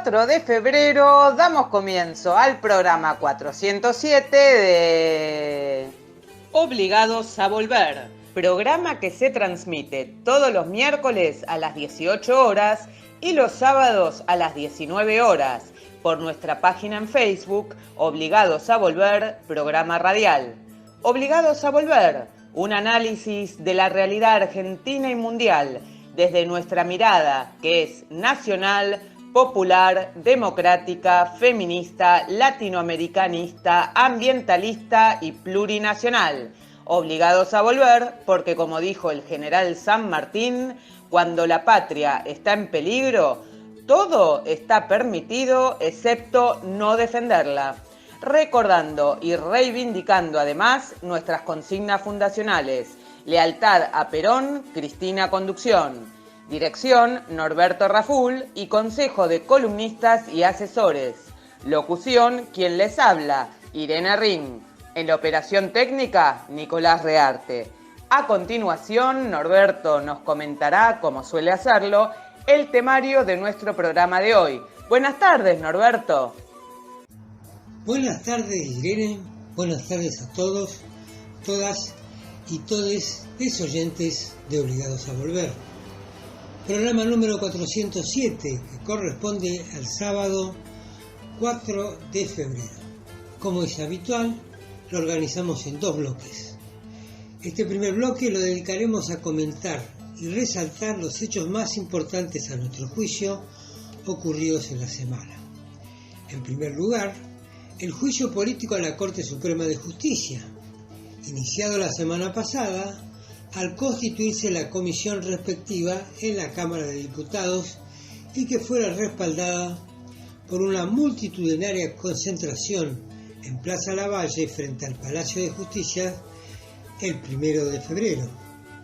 4 de febrero damos comienzo al programa 407 de Obligados a Volver. Programa que se transmite todos los miércoles a las 18 horas y los sábados a las 19 horas por nuestra página en Facebook, Obligados a Volver, programa radial. Obligados a Volver, un análisis de la realidad argentina y mundial desde nuestra mirada, que es nacional, popular, democrática, feminista, latinoamericanista, ambientalista y plurinacional. Obligados a volver porque, como dijo el general San Martín, cuando la patria está en peligro, todo está permitido excepto no defenderla. Recordando y reivindicando además nuestras consignas fundacionales: lealtad a Perón, Cristina Conducción. Dirección, Norberto Raful y consejo de columnistas y asesores. Locución, quien les habla, Irene Ring. En la operación técnica, Nicolás Rearte. A continuación, Norberto nos comentará, como suele hacerlo, el temario de nuestro programa de hoy. Buenas tardes, Norberto. Buenas tardes, Irene. Buenas tardes a todos, todas y todes los oyentes de Obligados a Volver. Programa número 407, que corresponde al sábado 4 de febrero. Como es habitual, lo organizamos en dos bloques. Este primer bloque lo dedicaremos a comentar y resaltar los hechos más importantes a nuestro juicio ocurridos en la semana. En primer lugar, el juicio político a la Corte Suprema de Justicia, iniciado la semana pasada al constituirse la comisión respectiva en la Cámara de Diputados y que fuera respaldada por una multitudinaria concentración en Plaza Lavalle frente al Palacio de Justicia el 1 de febrero.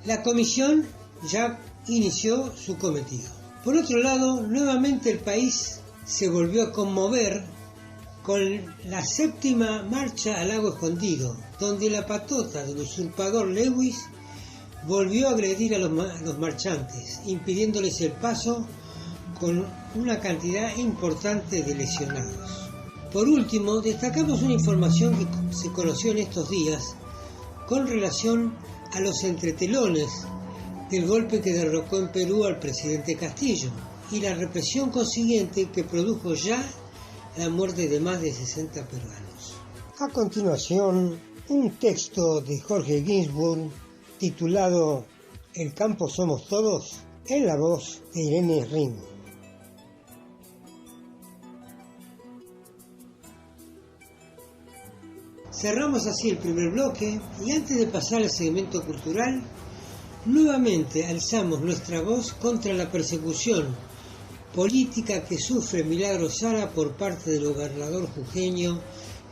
La comisión ya inició su cometido. Por otro lado, nuevamente el país se volvió a conmover con la séptima marcha al Lago Escondido, donde la patota del usurpador Lewis volvió a agredir a los marchantes, impidiéndoles el paso con una cantidad importante de lesionados. Por último, destacamos una información que se conoció en estos días con relación a los entretelones del golpe que derrocó en Perú al presidente Castillo y la represión consiguiente que produjo ya la muerte de más de 60 peruanos. A continuación, un texto de Jorge Ginsburg titulado El campo somos todos, en la voz de Irene Ring. Cerramos así el primer bloque y antes de pasar al segmento cultural, nuevamente alzamos nuestra voz contra la persecución política que sufre Milagro Sala por parte del gobernador jujeño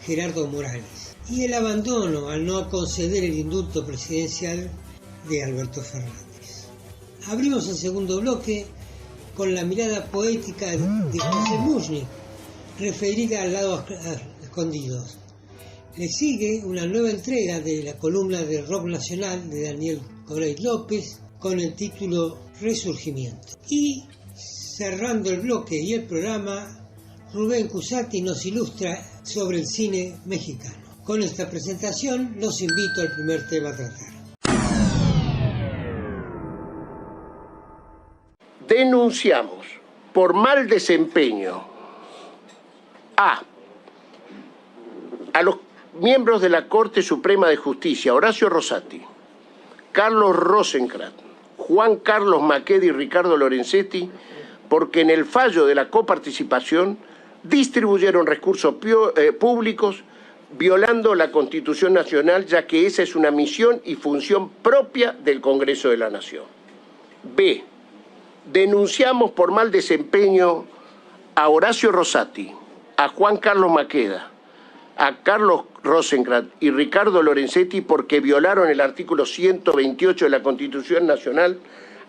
Gerardo Morales y el abandono al no conceder el indulto presidencial de Alberto Fernández. Abrimos el segundo bloque con la mirada poética de José Muñiz, referida al Lago Escondido. Le sigue una nueva entrega de la columna de rock nacional de Daniel Corey López con el título Resurgimiento. Y cerrando el bloque y el programa, Rubén Cusati nos ilustra sobre el cine mexicano. Con esta presentación los invito al primer tema a tratar. Denunciamos por mal desempeño a los miembros de la Corte Suprema de Justicia, Horacio Rosati, Carlos Rosenkrantz, Juan Carlos Maqueda y Ricardo Lorenzetti, porque en el fallo de la coparticipación distribuyeron recursos públicos violando la Constitución Nacional, ya que esa es una misión y función propia del Congreso de la Nación. B. Denunciamos por mal desempeño a Horacio Rosati, a Juan Carlos Maqueda, a Carlos Rosenkrantz y Ricardo Lorenzetti porque violaron el artículo 128 de la Constitución Nacional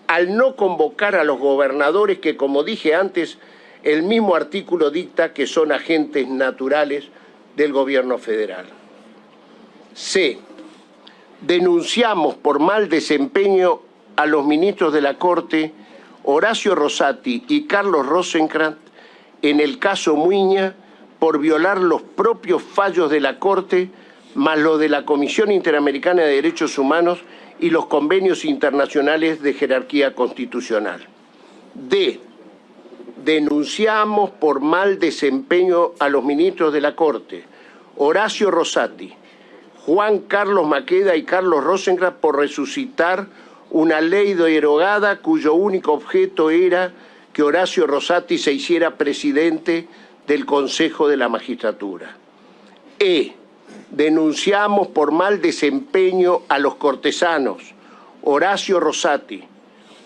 al no convocar a los gobernadores que, como dije antes, el mismo artículo dicta que son agentes naturales del gobierno federal. C. Denunciamos por mal desempeño a los ministros de la Corte, Horacio Rosati y Carlos Rosenkrantz, en el caso Muiña por violar los propios fallos de la Corte, más lo de la Comisión Interamericana de Derechos Humanos y los convenios internacionales de jerarquía constitucional. D. Denunciamos por mal desempeño a los ministros de la Corte, Horacio Rosati, Juan Carlos Maqueda y Carlos Rosenkrantz, por resucitar una ley derogada cuyo único objeto era que Horacio Rosati se hiciera presidente del Consejo de la Magistratura. E. Denunciamos por mal desempeño a los cortesanos Horacio Rosati,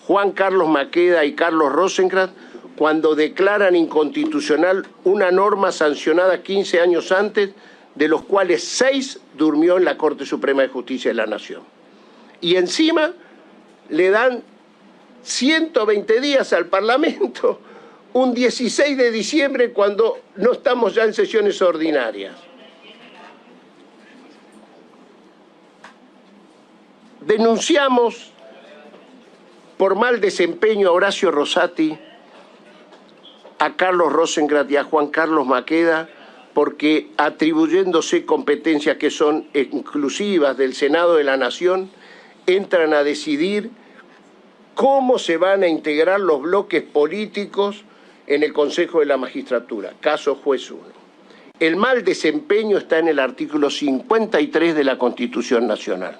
Juan Carlos Maqueda y Carlos Rosenkrantz cuando declaran inconstitucional una norma sancionada 15 años antes, de los cuales 6 durmió en la Corte Suprema de Justicia de la Nación. Y encima le dan 120 días al Parlamento, un 16 de diciembre cuando no estamos ya en sesiones ordinarias. Denunciamos por mal desempeño a Horacio Rosati, a Carlos Rosenkrantz y a Juan Carlos Maqueda, porque atribuyéndose competencias que son exclusivas del Senado de la Nación, entran a decidir cómo se van a integrar los bloques políticos en el Consejo de la Magistratura, caso Juez 1. El mal desempeño está en el artículo 53 de la Constitución Nacional.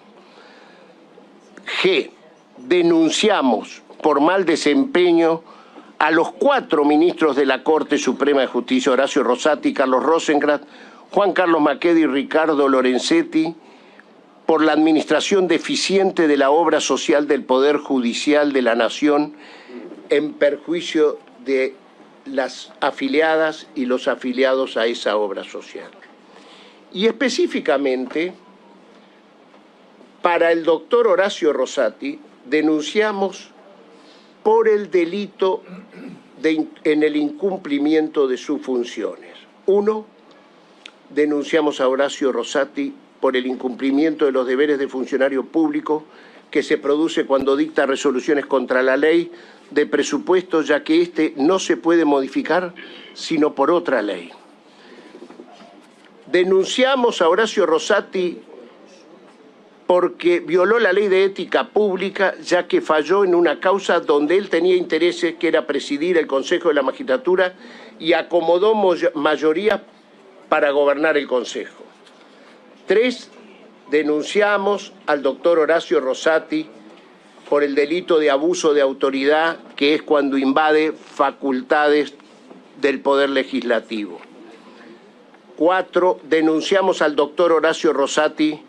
G. Denunciamos por mal desempeño a los 4 ministros de la Corte Suprema de Justicia, Horacio Rosati, Carlos Rosenkrantz, Juan Carlos Maqueda y Ricardo Lorenzetti, por la administración deficiente de la obra social del Poder Judicial de la Nación en perjuicio de las afiliadas y los afiliados a esa obra social. Y específicamente, para el doctor Horacio Rosati, denunciamos por el delito en el incumplimiento de sus funciones. 1. Denunciamos a Horacio Rosati por el incumplimiento de los deberes de funcionario público que se produce cuando dicta resoluciones contra la ley de presupuesto, ya que éste no se puede modificar sino por otra ley. Denunciamos a Horacio Rosati porque violó la ley de ética pública, ya que falló en una causa donde él tenía intereses, que era presidir el Consejo de la Magistratura, y acomodó mayorías para gobernar el Consejo. 3. Denunciamos al doctor Horacio Rosati por el delito de abuso de autoridad, que es cuando invade facultades del Poder Legislativo. 4. Denunciamos al doctor Horacio Rosati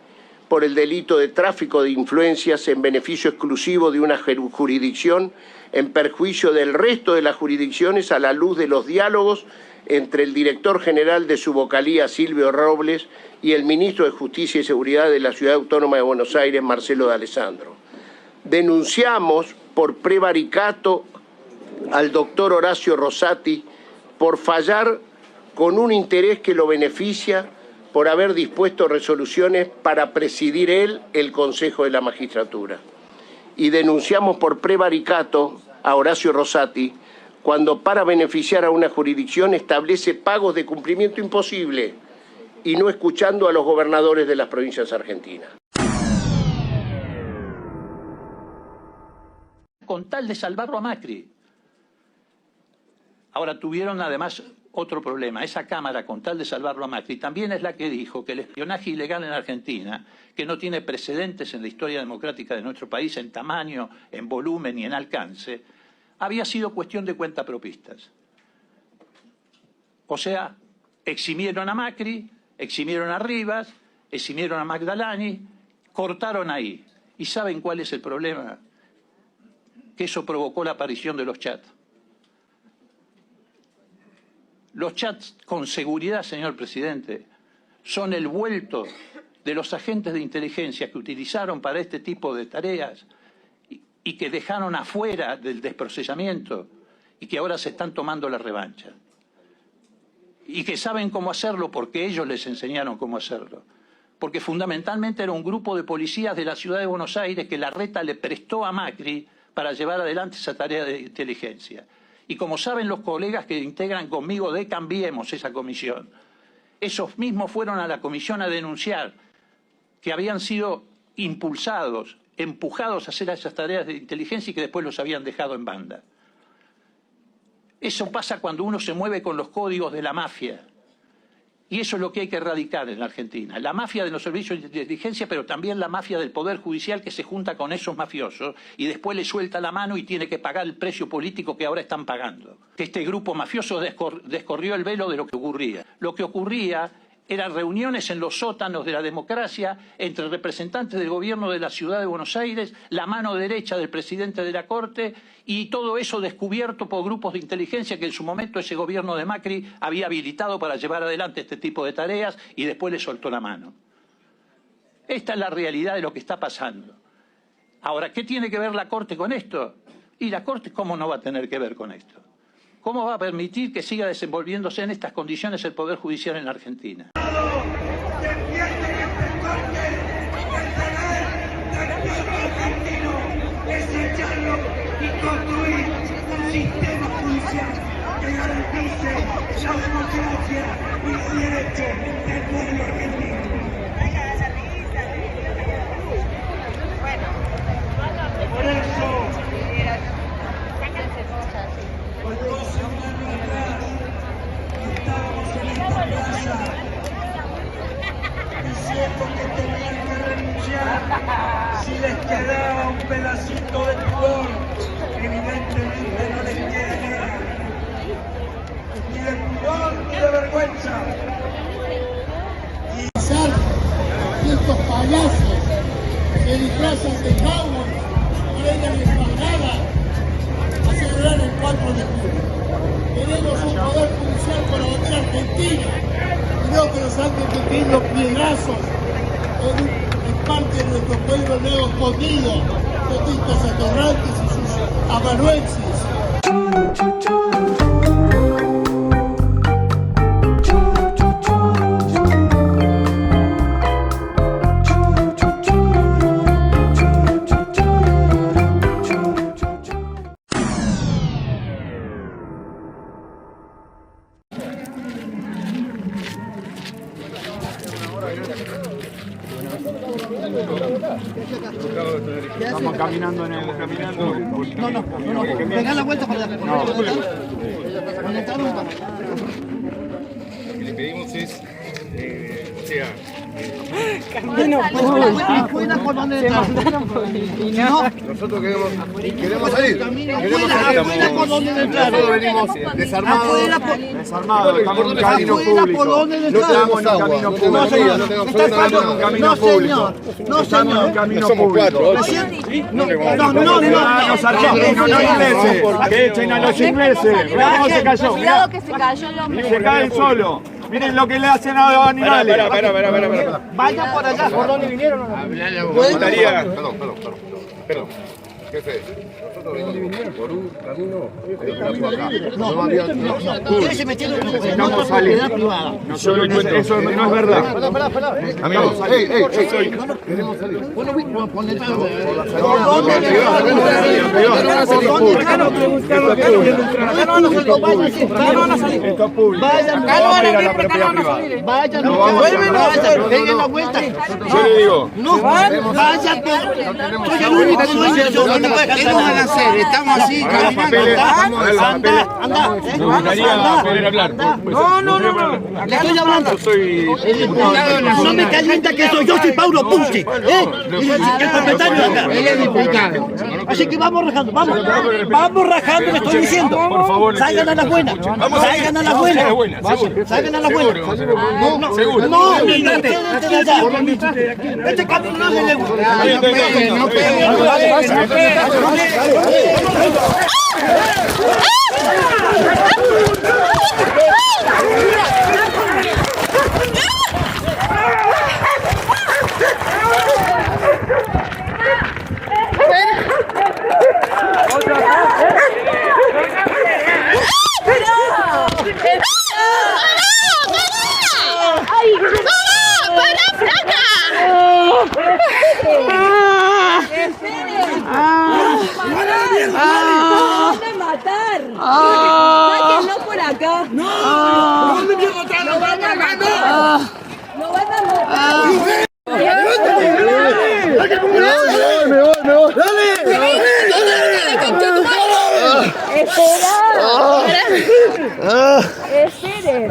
por el delito de tráfico de influencias en beneficio exclusivo de una jurisdicción en perjuicio del resto de las jurisdicciones, a la luz de los diálogos entre el director general de su vocalía, Silvio Robles, y el ministro de Justicia y Seguridad de la Ciudad Autónoma de Buenos Aires, Marcelo D'Alessandro. Denunciamos por prevaricato al doctor Horacio Rosati por fallar con un interés que lo beneficia, por haber dispuesto resoluciones para presidir él el Consejo de la Magistratura. Y denunciamos por prevaricato a Horacio Rosati cuando, para beneficiar a una jurisdicción, establece pagos de cumplimiento imposible y no escuchando a los gobernadores de las provincias argentinas. Con tal de salvarlo a Macri. Ahora tuvieron además otro problema. Esa Cámara, con tal de salvarlo a Macri, también es la que dijo que el espionaje ilegal en Argentina, que no tiene precedentes en la historia democrática de nuestro país en tamaño, en volumen y en alcance, había sido cuestión de cuentapropistas. O sea, eximieron a Macri, eximieron a Rivas, eximieron a Magdalani, cortaron ahí. ¿Y saben cuál es el problema? Que eso provocó la aparición de los chats. Los chats, con seguridad, señor presidente, son el vuelto de los agentes de inteligencia que utilizaron para este tipo de tareas y que dejaron afuera del desprocesamiento y que ahora se están tomando la revancha. Y que saben cómo hacerlo porque ellos les enseñaron cómo hacerlo. Porque fundamentalmente era un grupo de policías de la ciudad de Buenos Aires que Larreta le prestó a Macri para llevar adelante esa tarea de inteligencia. Y como saben los colegas que integran conmigo de Cambiemos esa comisión, esos mismos fueron a la comisión a denunciar que habían sido impulsados, empujados a hacer esas tareas de inteligencia y que después los habían dejado en banda. Eso pasa cuando uno se mueve con los códigos de la mafia. Y eso es lo que hay que erradicar en la Argentina. La mafia de los servicios de inteligencia, pero también la mafia del Poder Judicial que se junta con esos mafiosos y después le suelta la mano y tiene que pagar el precio político que ahora están pagando. Este grupo mafioso descorrió el velo de lo que ocurría. Lo que ocurría eran reuniones en los sótanos de la democracia entre representantes del gobierno de la Ciudad de Buenos Aires, la mano derecha del presidente de la Corte, y todo eso descubierto por grupos de inteligencia que en su momento ese gobierno de Macri había habilitado para llevar adelante este tipo de tareas y después le soltó la mano. Esta es la realidad de lo que está pasando. Ahora, ¿qué tiene que ver la Corte con esto? Y la Corte, ¿cómo no va a tener que ver con esto? ¿Cómo va a permitir que siga desenvolviéndose en estas condiciones el Poder Judicial en la Argentina? Es echarlo y construir un sistema judicial que garantice la democracia y el derecho del pueblo argentino. Por eso, por 12 años atrás, estábamos en esta plaza diciendo que tenían que renunciar si les quedaba un pedacito de pudor. Evidentemente no les queda nada, ni de pudor ni de vergüenza. Y estos payasos se disfrazan de cowboys y vengan espaldadas a celebrar el 4 de julio. Tenemos un poder judicial con la bandera argentina y no que nos anden metiendo piedrazos en parte de nuestro pueblo nuevo escondido, totitos atorrantes y sus amanuenses. Estamos caminando No, pegá la vuelta para allá. No. Lo que le pedimos es, Camino por donde está. Nosotros queremos salir. Nosotros venimos desarmados. Estamos en un camino público. No estamos en un camino público. Estamos en un camino público. No, señor. No somos cuatro. Los argentinos, no ingleses. Que echen a los ingleses. ¿Cómo se cayó? Cuidado que se cayó el hombre. Se caen solo. Miren lo que le hacen a los animales. Vayan por allá, ¿por dónde vinieron? Perdón. Jefe, nosotros venimos por un camino Ustedes se metieron en una propiedad privada. Eso no es verdad. Amigos, queremos salir. Bueno, por detrás. Vayan, peguen la vuelta. Yo le digo, no, vayan, soy el único dueño. No puede hacer, estamos así, caminando. Anda. Me gustaría poder hablar. No. Le estoy hablando. No me calienta que soy yo, soy Paulo Pucci. El propietario de acá. Él es diputado. Así que vamos rajando, vamos rajando, le estoy diciendo. Por favor, salgan a las buenas. Salgan a las buenas. Seguro. No, este camino no le gusta. No pegue. ¡Matar! por acá. ¡No! ¿Dónde quiero estar? ¡No van a ganar! ¡No van a matar! Me voy. ¡Dale! Esperen.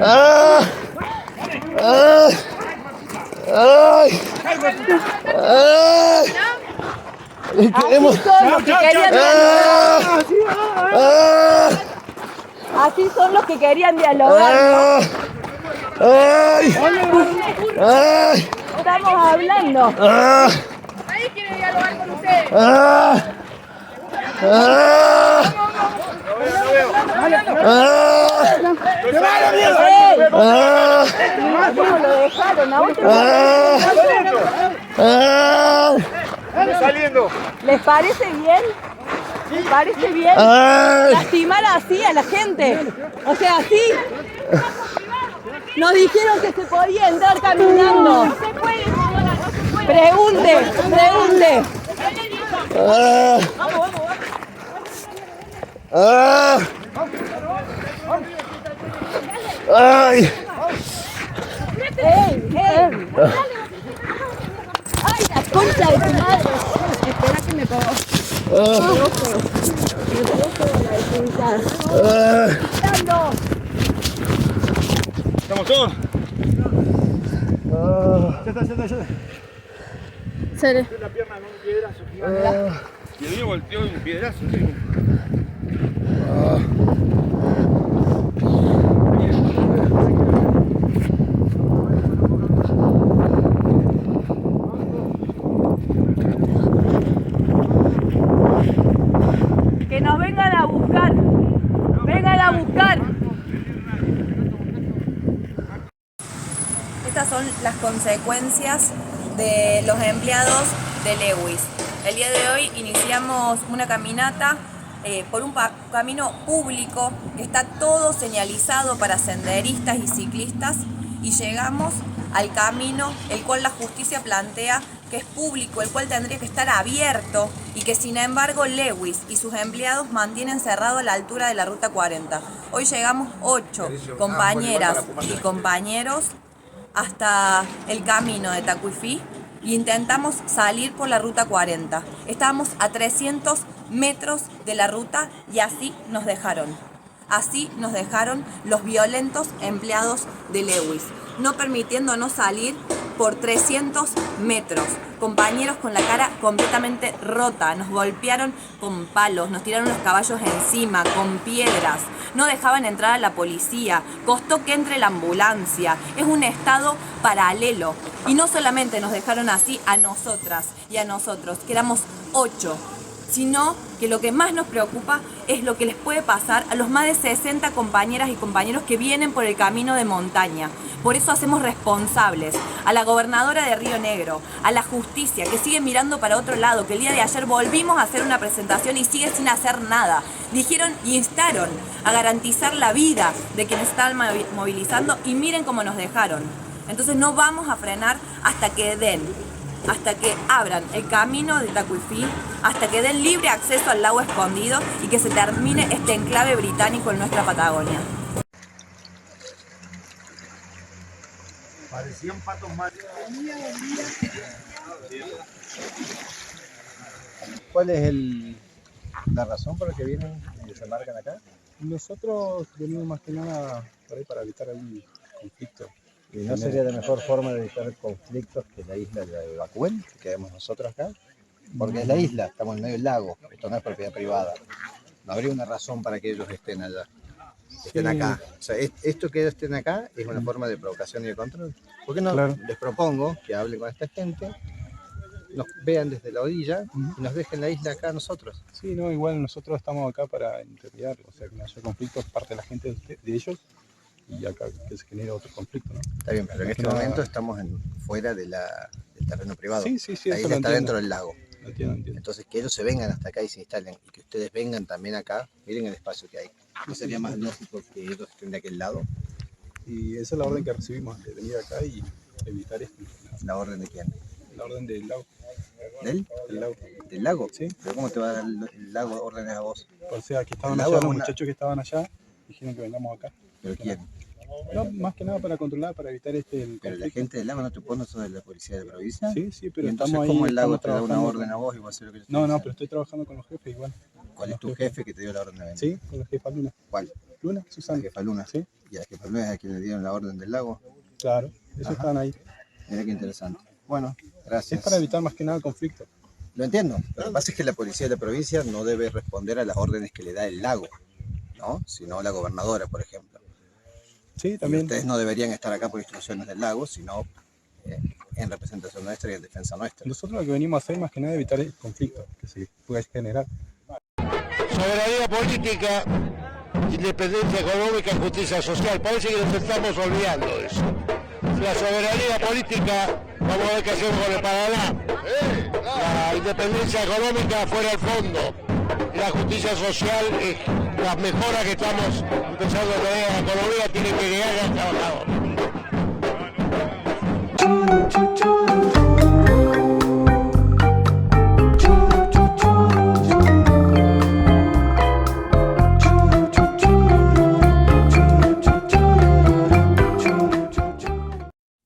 Queremos... Así son los que querían dialogar. Estamos hablando. Nadie quiere dialogar con ustedes. Lo dejaron Saliendo. ¿Les parece bien? ¿Les parece bien lastimar así a la gente? O sea, así. Nos dijeron que se podía entrar caminando. No se puede, señora, no se puede. Pregunte. ¡Ay! ¡Ey! ¡Ay, la concha de tu madre! Espera que me pegó. Me pegó feo la desubicada. ¿Estamos todos? Ya está. Sale. La pierna con un piedrazo gigante. Y el mío volteó un piedrazo. Que nos vengan a buscar. Vengan a buscar. Estas son las consecuencias de los empleados de Lewis. El día de hoy iniciamos una caminata por un camino público que está todo señalizado para senderistas y ciclistas y llegamos al camino el cual la justicia plantea que es público, el cual tendría que estar abierto y que sin embargo Lewis y sus empleados mantienen cerrado a la altura de la Ruta 40. Hoy llegamos 8 compañeras y compañeros hasta el camino de Tacuifí e intentamos salir por la Ruta 40. Estábamos a 300 metros de la ruta y así nos dejaron. Así nos dejaron los violentos empleados de Lewis, no permitiéndonos salir por 300 metros. Compañeros con la cara completamente rota, nos golpearon con palos, nos tiraron los caballos encima, con piedras, no dejaban entrar a la policía, costó que entre la ambulancia. Es un estado paralelo. Y no solamente nos dejaron así a nosotras y a nosotros, que éramos 8, sino que lo que más nos preocupa es lo que les puede pasar a los más de 60 compañeras y compañeros que vienen por el camino de montaña. Por eso hacemos responsables a la gobernadora de Río Negro, a la justicia, que sigue mirando para otro lado, que el día de ayer volvimos a hacer una presentación y sigue sin hacer nada. Dijeron y instaron a garantizar la vida de quienes están movilizando y miren cómo nos dejaron. Entonces no vamos a frenar hasta que abran el camino de Tacuifí, hasta que den libre acceso al lago escondido y que se termine este enclave británico en nuestra Patagonia. Parecían patos mal. ¿Cuál es la razón por la que vienen y desembarcan acá? Nosotros venimos más que nada por ahí para evitar algún conflicto. ¿Y no sería la mejor forma de evitar conflictos que la isla la evacúen, que quedemos nosotros acá? Porque es la isla, estamos en medio del lago, esto no es propiedad privada. No habría una razón para que ellos estén allá, estén acá. O sea, esto que ellos estén acá es una forma de provocación y de control. ¿Por qué no? Claro. Les propongo que hablen con esta gente, nos vean desde la orilla y nos dejen la isla acá a nosotros. Sí, no, igual nosotros estamos acá para intermediar, o sea, que no haya conflictos parte de la gente de ellos y acá que se genere otro conflicto, ¿no? Está bien, pero en este momento estamos fuera del terreno privado. Sí, la isla está dentro del lago. Entiendo. Entonces que ellos se vengan hasta acá y se instalen y que ustedes vengan también acá, miren el espacio que hay. ¿No sería más lógico que ellos estén de aquel lado? Y esa es la orden que recibimos, de venir acá y evitar esto. ¿La orden de quién? La orden del lago. ¿Del? Del lago. ¿Del lago? Sí. ¿Pero cómo te va a dar el lago órdenes a vos? O sea, que estaban allá, los muchachos que estaban allá, dijeron que vengamos acá. ¿Pero quién? No, más que nada para controlar, para evitar Pero la gente del lago no te pone eso de la policía de la provincia. Sí, pero entonces, ¿cómo el lago te da una orden a vos y vos haces lo que yo te No, dice? pero estoy trabajando con los jefes igual. ¿Cuál es tu jefe que te dio la orden de venir? Sí, con la jefa Luna. ¿Cuál? Luna, Susana. La jefa Luna. Sí. ¿Y a la jefa Luna es a quien le dieron la orden del lago? Claro, eso están ahí. Mira qué interesante. Bueno, gracias. Es para evitar más que nada el conflicto. Lo entiendo. Lo que pasa es que la policía de la provincia no debe responder a las órdenes que le da el lago, ¿no? Sino la gobernadora, por ejemplo. Sí, también. Y ustedes no deberían estar acá por instrucciones del lago, sino en representación nuestra y en defensa nuestra. Nosotros lo que venimos a hacer más que nada es evitar el conflicto que se pueda generar. Soberanía política, independencia económica y justicia social. Parece que nos estamos olvidando de eso. La soberanía política, vamos a ver qué hacemos con el Paraná. La independencia económica fuera el fondo. La justicia social, las mejoras que estamos empezando a tener en la economía tienen que llegar al trabajador.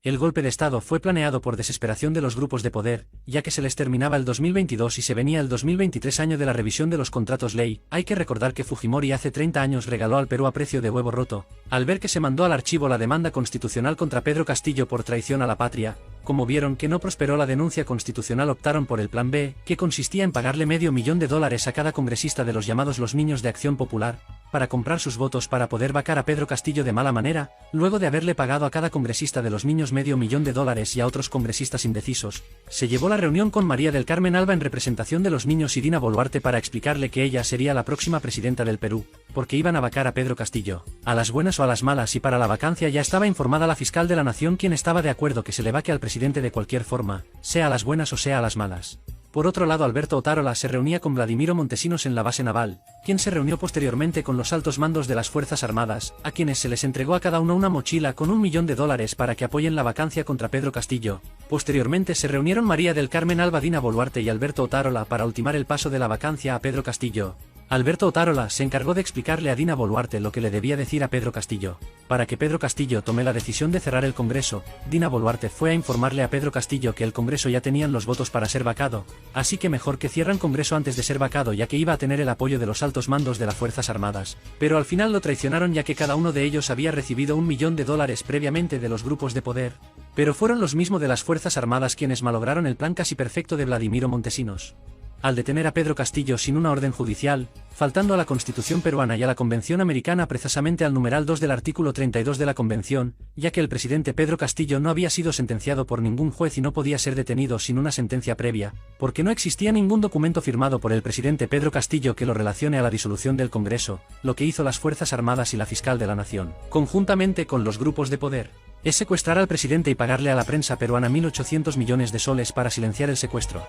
El golpe de Estado fue planeado por desesperación de los grupos de poder, ya que se les terminaba el 2022 y se venía el 2023 año de la revisión de los contratos ley. Hay que recordar que Fujimori hace 30 años regaló al Perú a precio de huevo roto, al ver que se mandó al archivo la demanda constitucional contra Pedro Castillo por traición a la patria. Como vieron que no prosperó la denuncia constitucional, optaron por el plan B, que consistía en pagarle $500,000 a cada congresista de los llamados los Niños de Acción Popular, para comprar sus votos para poder vacar a Pedro Castillo de mala manera. Luego de haberle pagado a cada congresista de los niños $500,000 y a otros congresistas indecisos, se llevó la reunión con María del Carmen Alba en representación de los niños y Dina Boluarte para explicarle que ella sería la próxima presidenta del Perú, porque iban a vacar a Pedro Castillo, a las buenas o a las malas, y para la vacancia ya estaba informada la fiscal de la Nación, quien estaba de acuerdo que se le vaque al presidente de cualquier forma, sea a las buenas o sea a las malas. Por otro lado, Alberto Otárola se reunía con Vladimiro Montesinos en la base naval, quien se reunió posteriormente con los altos mandos de las Fuerzas Armadas, a quienes se les entregó a cada uno una mochila con $1.000.000 para que apoyen la vacancia contra Pedro Castillo. Posteriormente se reunieron María del Carmen Alba, Dina Boluarte y Alberto Otárola para ultimar el paso de la vacancia a Pedro Castillo. Alberto Otárola se encargó de explicarle a Dina Boluarte lo que le debía decir a Pedro Castillo. Para que Pedro Castillo tome la decisión de cerrar el Congreso, Dina Boluarte fue a informarle a Pedro Castillo que el Congreso ya tenían los votos para ser vacado, así que mejor que cierran Congreso antes de ser vacado, ya que iba a tener el apoyo de los altos mandos de las Fuerzas Armadas. Pero al final lo traicionaron, ya que cada uno de ellos había recibido $1.000.000 previamente de los grupos de poder. Pero fueron los mismos de las Fuerzas Armadas quienes malograron el plan casi perfecto de Vladimiro Montesinos. Al detener a Pedro Castillo sin una orden judicial, faltando a la Constitución peruana y a la Convención Americana, precisamente al numeral 2 del artículo 32 de la Convención, ya que el presidente Pedro Castillo no había sido sentenciado por ningún juez y no podía ser detenido sin una sentencia previa, porque no existía ningún documento firmado por el presidente Pedro Castillo que lo relacione a la disolución del Congreso. Lo que hizo las Fuerzas Armadas y la Fiscal de la Nación, conjuntamente con los grupos de poder, es secuestrar al presidente y pagarle a la prensa peruana 1.800 millones de soles para silenciar el secuestro.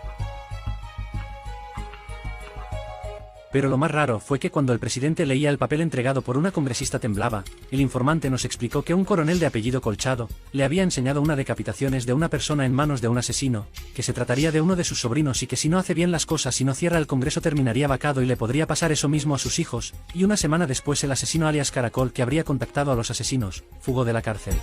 Pero lo más raro fue que cuando el presidente leía el papel entregado por una congresista temblaba. El informante nos explicó que un coronel de apellido Colchado le había enseñado una decapitaciones de una persona en manos de un asesino, que se trataría de uno de sus sobrinos y que si no hace bien las cosas y no cierra el Congreso terminaría vacado y le podría pasar eso mismo a sus hijos. Y una semana después el asesino alias Caracol, que habría contactado a los asesinos, fugó de la cárcel.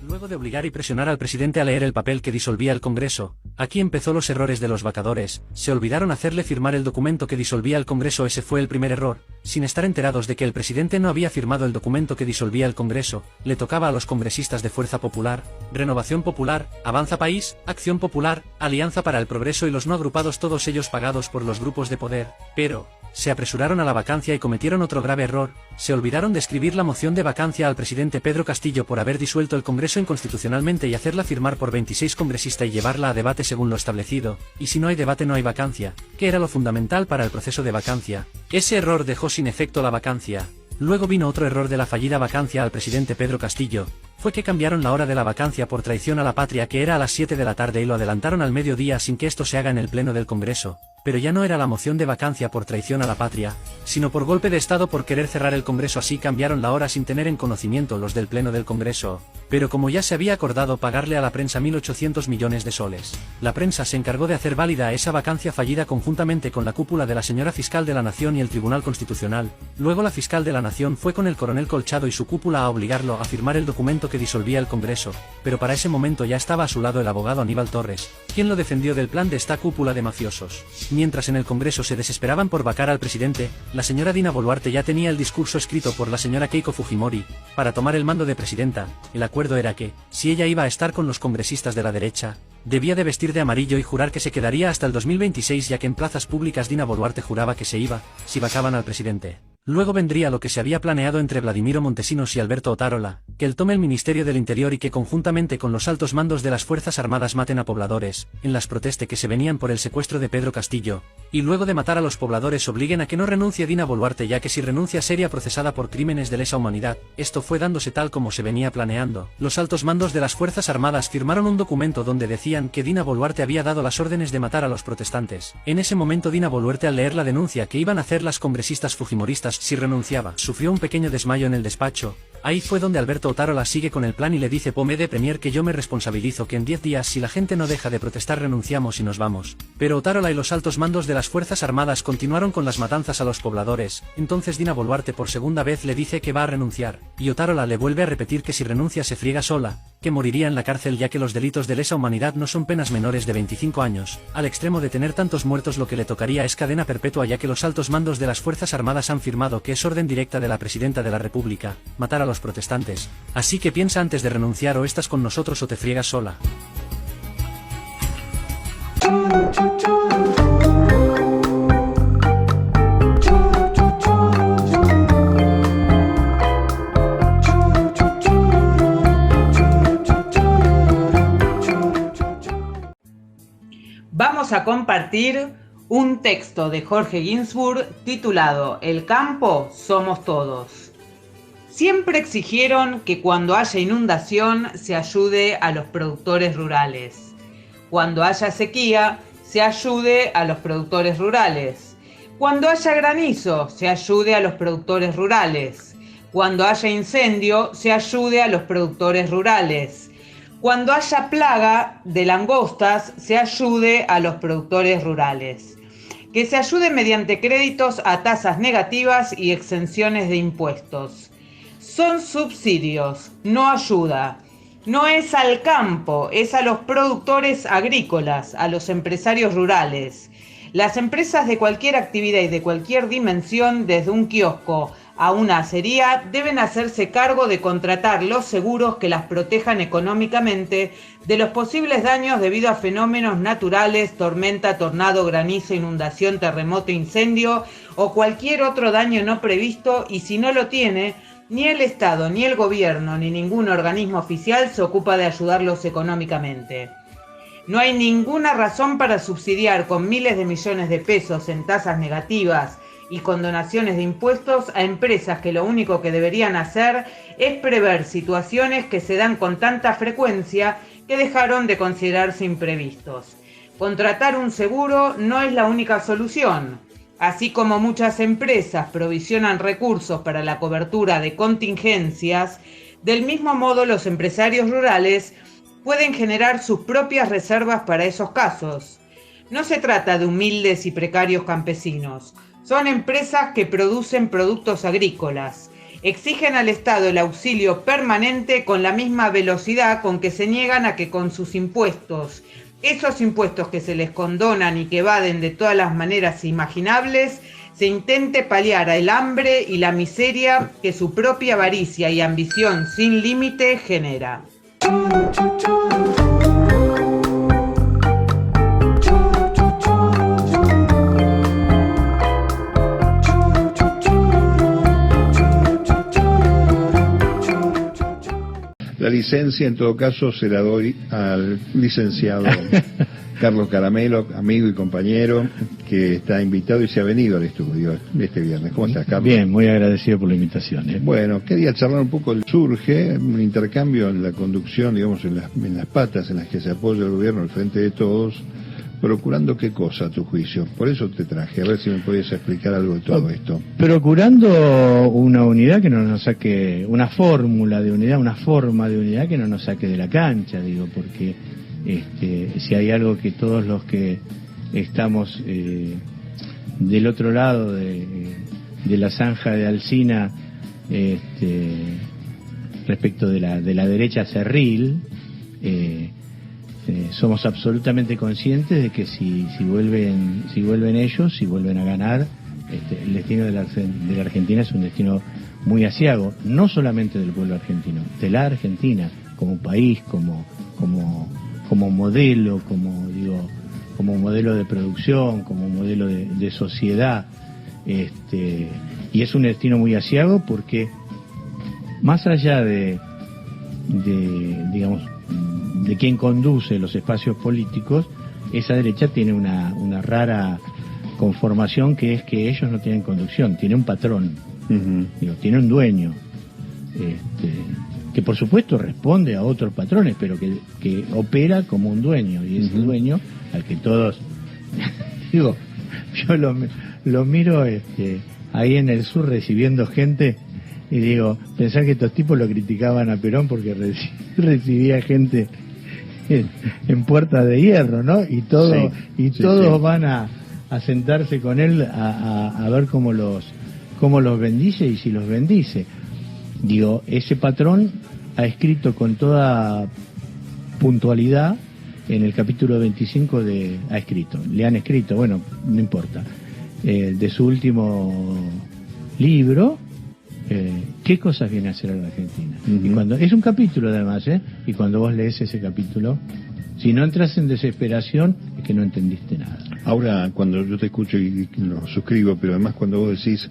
Luego de obligar y presionar al presidente a leer el papel que disolvía el Congreso, aquí empezó los errores de los vacadores. Se olvidaron hacerle firmar el documento que disolvía el Congreso. Ese fue el primer error. Sin estar enterados de que el presidente no había firmado el documento que disolvía el Congreso, le tocaba a los congresistas de Fuerza Popular, Renovación Popular, Avanza País, Acción Popular, Alianza para el Progreso y los no agrupados, todos ellos pagados por los grupos de poder. Pero se apresuraron a la vacancia y cometieron otro grave error. Se olvidaron de escribir la moción de vacancia al presidente Pedro Castillo por haber disuelto el Congreso inconstitucionalmente y hacerla firmar por 26 congresistas y llevarla a debate según lo establecido. Y si no hay debate no hay vacancia, que era lo fundamental para el proceso de vacancia. Ese error dejó sin efecto la vacancia. Luego vino otro error de la fallida vacancia al presidente Pedro Castillo. fue que cambiaron la hora de la vacancia por traición a la patria, que era a las 7 de la tarde, y lo adelantaron al mediodía sin que esto se haga en el Pleno del Congreso. Pero ya no era la moción de vacancia por traición a la patria, sino por golpe de Estado por querer cerrar el Congreso. Así cambiaron la hora sin tener en conocimiento los del Pleno del Congreso. Pero como ya se había acordado pagarle a la prensa 1.800 millones de soles, la prensa se encargó de hacer válida esa vacancia fallida conjuntamente con la cúpula de la señora Fiscal de la Nación y el Tribunal Constitucional. Luego la Fiscal de la Nación fue con el coronel Colchado y su cúpula a obligarlo a firmar el documento que disolvía el Congreso, pero para ese momento ya estaba a su lado el abogado Aníbal Torres, quien lo defendió del plan de esta cúpula de mafiosos. Mientras en el Congreso se desesperaban por vacar al presidente, la señora Dina Boluarte ya tenía el discurso escrito por la señora Keiko Fujimori para tomar el mando de presidenta. El acuerdo era que, si ella iba a estar con los congresistas de la derecha, debía de vestir de amarillo y jurar que se quedaría hasta el 2026, ya que en plazas públicas Dina Boluarte juraba que se iba, si vacaban al presidente. Luego vendría lo que se había planeado entre Vladimiro Montesinos y Alberto Otárola, que él tome el Ministerio del Interior y que conjuntamente con los altos mandos de las Fuerzas Armadas maten a pobladores, en las protestas que se venían por el secuestro de Pedro Castillo, y luego de matar a los pobladores obliguen a que no renuncie Dina Boluarte, ya que si renuncia sería procesada por crímenes de lesa humanidad. Esto fue dándose tal como se venía planeando. Los altos mandos de las Fuerzas Armadas firmaron un documento donde decían que Dina Boluarte había dado las órdenes de matar a los protestantes. En ese momento Dina Boluarte, al leer la denuncia que iban a hacer las congresistas fujimoristas si renunciaba, sufrió un pequeño desmayo en el despacho. Ahí fue donde Alberto Otárola sigue con el plan y le dice: Pome de Premier que yo me responsabilizo, que en 10 días si la gente no deja de protestar renunciamos y nos vamos. Pero Otárola y los altos mandos de las Fuerzas Armadas continuaron con las matanzas a los pobladores. Entonces Dina Boluarte por segunda vez le dice que va a renunciar, y Otárola le vuelve a repetir que si renuncia se friega sola, que moriría en la cárcel, ya que los delitos de lesa humanidad no son penas menores de 25 años, al extremo de tener tantos muertos. Lo que le tocaría es cadena perpetua, ya que los altos mandos de las Fuerzas Armadas han firmado que es orden directa de la Presidenta de la República matar a los protestantes. Así que piensa antes de renunciar, o estás con nosotros o te friegas sola. Vamos a compartir un texto de Jorge Ginsburg titulado El campo somos todos. Siempre exigieron que cuando haya inundación se ayude a los productores rurales. Cuando haya sequía se ayude a los productores rurales. Cuando haya granizo se ayude a los productores rurales. Cuando haya incendio se ayude a los productores rurales. Cuando haya plaga de langostas se ayude a los productores rurales. Que se ayude mediante créditos a tasas negativas y exenciones de impuestos. Son subsidios, no ayuda. No es al campo, es a los productores agrícolas, a los empresarios rurales. Las empresas de cualquier actividad y de cualquier dimensión, desde un kiosco a una acería, deben hacerse cargo de contratar los seguros que las protejan económicamente de los posibles daños debido a fenómenos naturales, tormenta, tornado, granizo, inundación, terremoto, incendio o cualquier otro daño no previsto, y si no lo tiene, ni el Estado, ni el gobierno, ni ningún organismo oficial se ocupa de ayudarlos económicamente. No hay ninguna razón para subsidiar con miles de millones de pesos en tasas negativas y con donaciones de impuestos a empresas que lo único que deberían hacer es prever situaciones que se dan con tanta frecuencia que dejaron de considerarse imprevistos. Contratar un seguro no es la única solución. Así como muchas empresas provisionan recursos para la cobertura de contingencias, del mismo modo los empresarios rurales pueden generar sus propias reservas para esos casos. No se trata de humildes y precarios campesinos, son empresas que producen productos agrícolas. Exigen al Estado el auxilio permanente con la misma velocidad con que se niegan a que con sus impuestos, esos impuestos que se les condonan y que evaden de todas las maneras imaginables, se intente paliar el hambre y la miseria que su propia avaricia y ambición sin límite genera. La licencia, en todo caso, se la doy al licenciado Carlos Caramelo, amigo y compañero, que está invitado y se ha venido al estudio este viernes. ¿Cómo estás, Carlos? Bien, muy agradecido por la invitación. Bueno, quería charlar un poco. Surge un intercambio en la conducción, digamos, en las patas en las que se apoya el gobierno al frente de todos, procurando qué cosa, a tu juicio. Por eso te traje, a ver si me podías explicar algo de todo esto. Procurando una unidad que no nos saque, una fórmula de unidad, una forma de unidad que no nos saque de la cancha, digo, porque si hay algo que todos los que estamos del otro lado de la zanja de Alsina, respecto de la derecha cerril, somos absolutamente conscientes de que si vuelven ellos, si vuelven a ganar, el destino de la Argentina es un destino muy aciago, no solamente del pueblo argentino, de la Argentina como país, como modelo, como modelo de producción, como modelo de sociedad, y es un destino muy aciago porque más allá de quien conduce los espacios políticos, esa derecha tiene una rara conformación, que es que ellos no tienen conducción, tiene un patrón, tiene un dueño, que por supuesto responde a otros patrones, pero que opera como un dueño, y ese dueño al que todos yo lo miro ahí en el sur recibiendo gente, y digo, pensar que estos tipos lo criticaban a Perón porque recibía gente en Puerta de Hierro, ¿no? Y todos van a sentarse con él a ver cómo los bendice, y si los bendice. Digo, ese patrón ha escrito con toda puntualidad en el capítulo 25 le han escrito, bueno, no importa, de su último libro, qué cosas viene a hacer a la Argentina. Y cuando es un capítulo además, y cuando vos lees ese capítulo, si no entras en desesperación, es que no entendiste nada. Ahora, cuando yo te escucho y lo suscribo, pero además cuando vos decís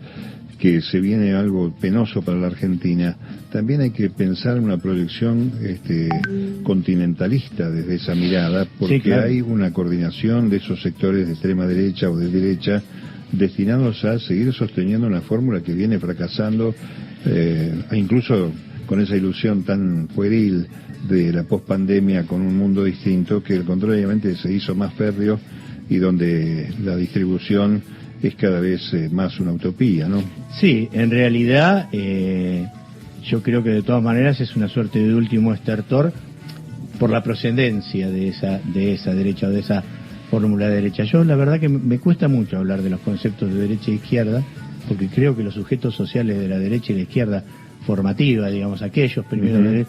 que se viene algo penoso para la Argentina, también hay que pensar en una proyección continentalista desde esa mirada, porque sí, claro, hay una coordinación de esos sectores de extrema derecha o de derecha destinados a seguir sosteniendo una fórmula que viene fracasando, incluso con esa ilusión tan pueril de la pospandemia con un mundo distinto, que contrariamente se hizo más férreo y donde la distribución es cada vez más una utopía, ¿no? Sí, en realidad yo creo que de todas maneras es una suerte de último estertor por la procedencia de esa derecha o de esa fórmula de derecha. Yo la verdad que me cuesta mucho hablar de los conceptos de derecha e izquierda, porque creo que los sujetos sociales de la derecha y la izquierda formativa, digamos, aquellos primero,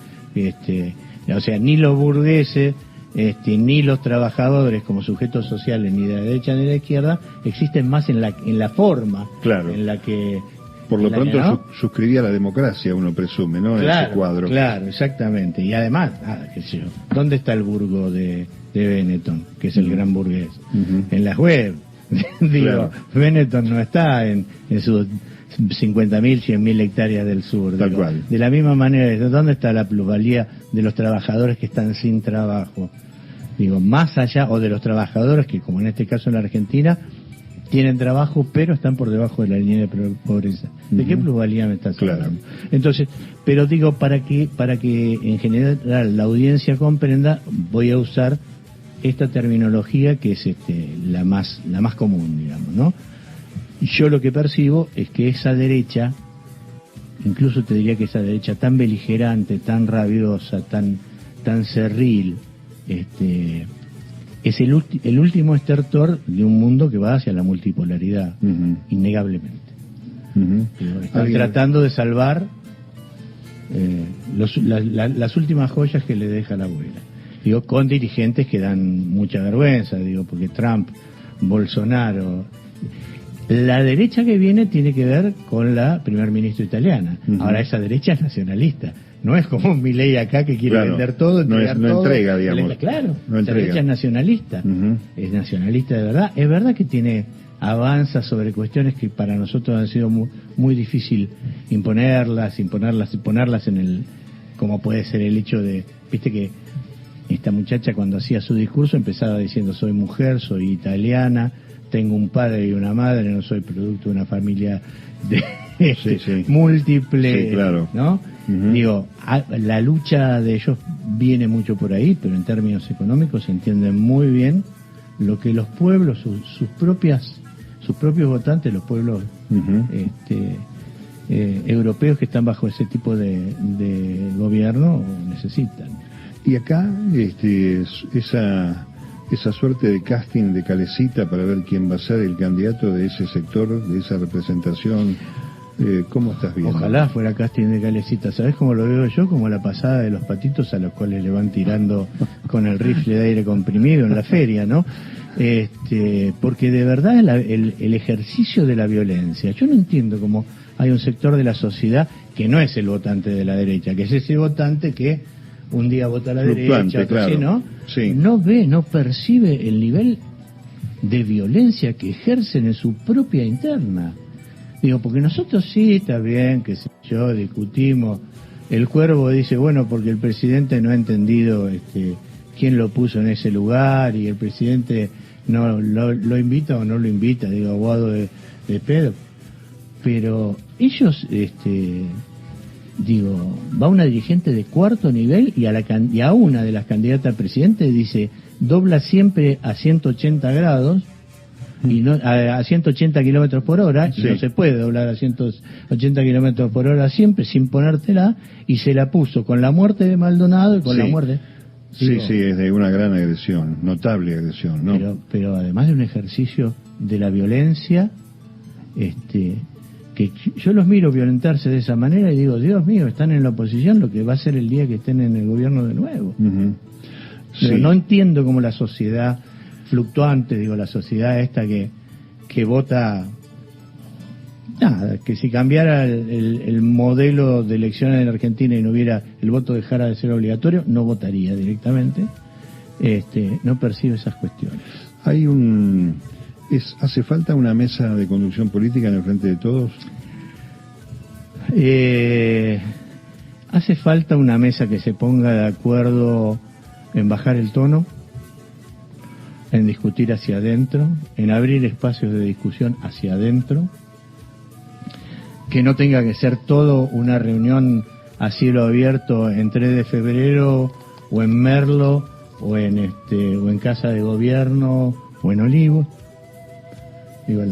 o sea, ni los burgueses, ni los trabajadores como sujetos sociales, ni de la derecha ni de la izquierda, existen más en la forma, claro, en la que... Por lo pronto suscribía la democracia, uno presume, ¿no? Claro, en ese cuadro. Claro, exactamente. Y además, qué sé yo, ¿dónde está el burgo de Benetton, que es el gran burgués? En las web. Digo, claro, Benetton no está en sus 50.000, 100.000 hectáreas del sur. Tal cual. De la misma manera, ¿dónde está la plusvalía de los trabajadores que están sin trabajo? Digo, más allá, o de los trabajadores que, como en este caso en la Argentina, tienen trabajo pero están por debajo de la línea de pobreza. ¿De qué plusvalía me estás hablando? Claro. Entonces, pero digo, para que en general la audiencia comprenda, voy a usar esta terminología que es la más común, digamos, ¿no? Yo lo que percibo es que esa derecha, incluso te diría que esa derecha tan beligerante, tan rabiosa, tan cerril, es el último estertor de un mundo que va hacia la multipolaridad, innegablemente. Están tratando de salvar las últimas joyas que le deja la abuela. Digo, con dirigentes que dan mucha vergüenza, digo, porque Trump, Bolsonaro... La derecha que viene tiene que ver con la primer ministra italiana. Ahora, esa derecha es nacionalista. No es como un Milei acá que quiere vender todo, no entrega, digamos. Claro, la derecha es nacionalista. Es nacionalista de verdad. Es verdad que avanza sobre cuestiones que para nosotros han sido muy difícil imponerlas en el... Como puede ser el hecho de... Viste que esta muchacha cuando hacía su discurso empezaba diciendo soy mujer, soy italiana, tengo un padre y una madre, no soy producto de una familia de múltiple, claro. ¿no? Digo, la lucha de ellos viene mucho por ahí, pero en términos económicos se entienden muy bien lo que los pueblos, sus propios votantes, los pueblos europeos que están bajo ese tipo de gobierno necesitan. Y acá esa suerte de casting de Calecita para ver quién va a ser el candidato de ese sector, de esa representación, ¿cómo estás viendo? Ojalá fuera casting de Calecita. ¿Sabés cómo lo veo yo? Como la pasada de los patitos a los cuales le van tirando con el rifle de aire comprimido en la feria, ¿no? Porque de verdad el ejercicio de la violencia, yo no entiendo cómo hay un sector de la sociedad que no es el votante de la derecha, que es ese votante que un día vota a la derecha, claro. ¿no? Sí. No ve, no percibe el nivel de violencia que ejercen en su propia interna. Digo, porque nosotros sí, está bien, que sé yo, discutimos. El Cuervo dice, bueno, porque el presidente no ha entendido quién lo puso en ese lugar y el presidente no lo invita o no lo invita, digo, aguado de pedo. Pero ellos, va una dirigente de cuarto nivel y a una de las candidatas a presidente dice, dobla siempre a 180 grados y no a 180 kilómetros por hora, y no se puede doblar a 180 kilómetros por hora siempre sin ponértela, y se la puso con la muerte de Maldonado y con la muerte. Digo, sí, es de una gran agresión, notable agresión, ¿no? Pero además de un ejercicio de la violencia, que yo los miro violentarse de esa manera y digo, Dios mío, están en la oposición, lo que va a ser el día que estén en el gobierno de nuevo. Pero no entiendo cómo la sociedad fluctuante, la sociedad esta que vota, nada, que si cambiara el modelo de elecciones en Argentina y no hubiera, el voto dejara de ser obligatorio, no votaría directamente, no percibe esas cuestiones. Hay ¿hace falta una mesa de conducción política en el Frente de Todos? Hace falta una mesa que se ponga de acuerdo en bajar el tono, en discutir hacia adentro, en abrir espacios de discusión hacia adentro, que no tenga que ser todo una reunión a cielo abierto en 3 de febrero o en Merlo o en Casa de Gobierno o en Olivos. Digo,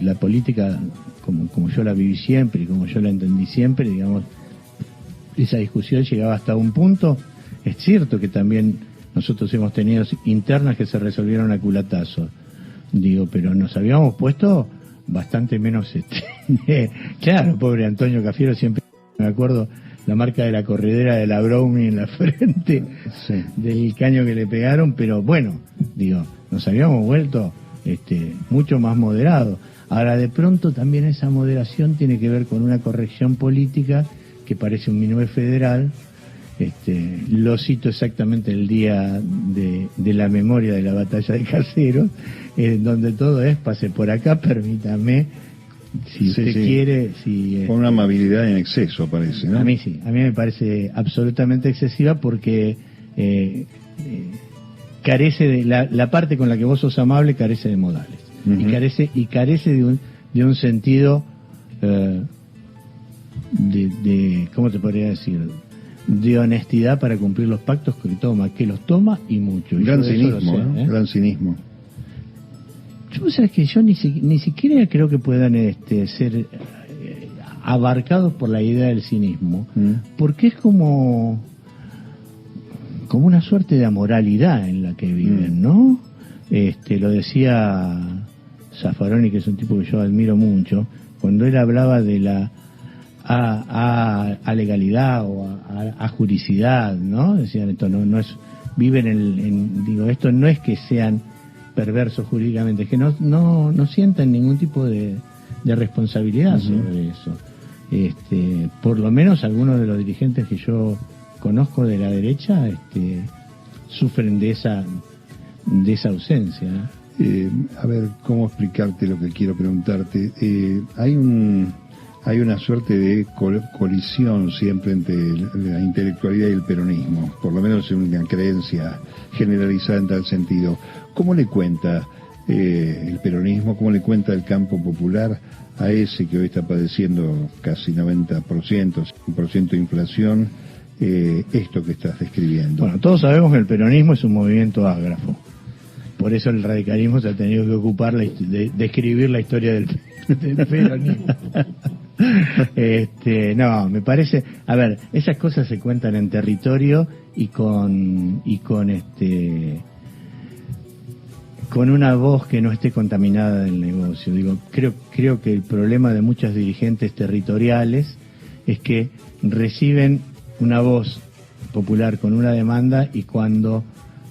la política, como yo la viví siempre y como yo la entendí siempre, digamos, esa discusión llegaba hasta un punto. Es cierto que también nosotros hemos tenido internas que se resolvieron a culatazos, pero nos habíamos puesto bastante menos claro, pobre Antonio Cafiero, siempre me acuerdo la marca de la corredera de la Brownie en la frente, del caño que le pegaron, pero bueno, nos habíamos vuelto mucho más moderado. Ahora, de pronto también esa moderación tiene que ver con una corrección política que parece un minué federal. Lo cito exactamente el día de la memoria de la batalla de Caseros, donde todo es, pase por acá, permítame, si usted quiere. Con una amabilidad en exceso, parece, ¿no? A mí sí, a mí me parece absolutamente excesiva porque carece de la parte con la que vos sos amable, carece de modales, y carece de un sentido de ¿cómo te podría decir?, de honestidad para cumplir los pactos que los toma y mucho. Gran cinismo, ¿no? Gran cinismo. Yo, sabes que yo ni siquiera creo que puedan ser abarcados por la idea del cinismo, porque es como una suerte de amoralidad en la que viven, ¿no? Lo decía Zaffaroni, que es un tipo que yo admiro mucho, cuando él hablaba de la a legalidad o a juricidad, ¿no? Decían, esto no es, viven esto no es que sean perversos jurídicamente, es que no sientan ningún tipo de responsabilidad sobre eso. Por lo menos algunos de los dirigentes que yo conozco de la derecha sufren de esa ausencia, ¿no? A ver, ¿cómo explicarte lo que quiero preguntarte? hay una suerte de colisión siempre entre la intelectualidad y el peronismo, por lo menos en una creencia generalizada en tal sentido. ¿Cómo le cuenta el peronismo, cómo le cuenta el campo popular a ese que hoy está padeciendo casi 90%, 100% de inflación, esto que estás describiendo? Bueno, todos sabemos que el peronismo es un movimiento ágrafo. Por eso el radicalismo se ha tenido que ocupar de escribir la historia del peronismo. No, me parece, a ver, esas cosas se cuentan en territorio y con una voz que no esté contaminada del negocio. Digo, creo que el problema de muchos dirigentes territoriales es que reciben una voz popular con una demanda y cuando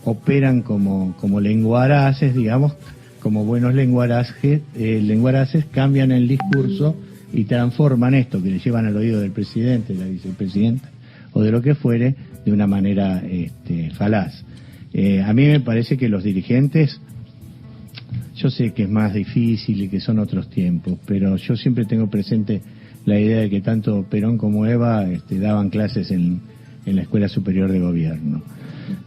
operan como lenguaraces, digamos, como buenos lenguaraces, cambian el discurso y transforman esto que le llevan al oído del presidente, de la vicepresidenta o de lo que fuere, de una manera falaz. A mí me parece que los dirigentes, yo sé que es más difícil y que son otros tiempos, pero yo siempre tengo presente la idea de que tanto Perón como Eva daban clases en la Escuela Superior de Gobierno,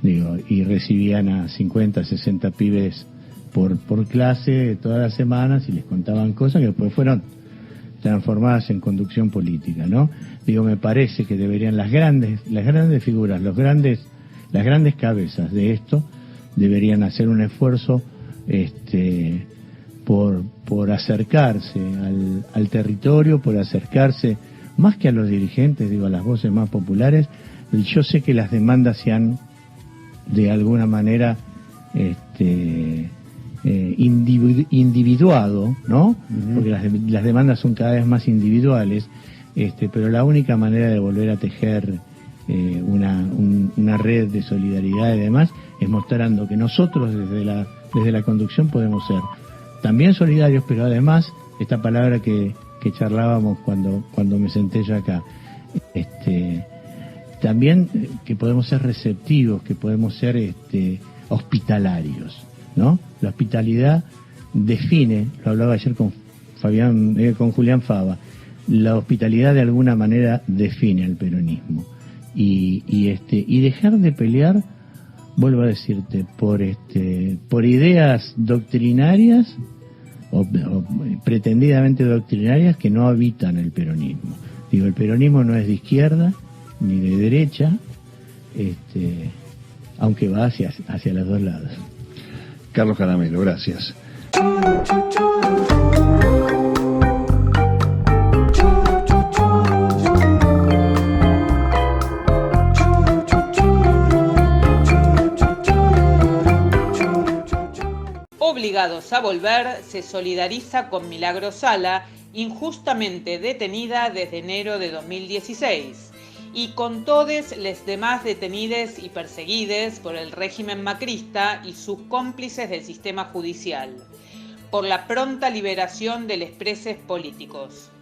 digo, y recibían a 50, 60 pibes por clase todas las semanas y les contaban cosas que después fueron transformadas en conducción política, ¿no? Digo, me parece que deberían las grandes figuras, las grandes cabezas de esto deberían hacer un esfuerzo por acercarse al territorio, por acercarse más que a los dirigentes, digo, a las voces más populares. Yo sé que las demandas se han de alguna manera individuado, ¿no? Porque las demandas son cada vez más individuales, pero la única manera de volver a tejer una red de solidaridad y demás es mostrando que nosotros desde la conducción podemos ser también solidarios, pero además esta palabra que charlábamos cuando me senté yo acá, también que podemos ser receptivos, que podemos ser hospitalarios, ¿no? La hospitalidad define, lo hablaba ayer con Julián Fava, la hospitalidad de alguna manera define al peronismo y dejar de pelear, vuelvo a decirte, por ideas doctrinarias o pretendidamente doctrinarias que no habitan el peronismo. Digo, el peronismo no es de izquierda ni de derecha, aunque va hacia los dos lados. Carlos Caramelo, gracias. Obligados a Volver se solidariza con Milagro Sala, injustamente detenida desde enero de 2016, y con todos les demás detenides y perseguides por el régimen macrista y sus cómplices del sistema judicial, por la pronta liberación de los presos políticos.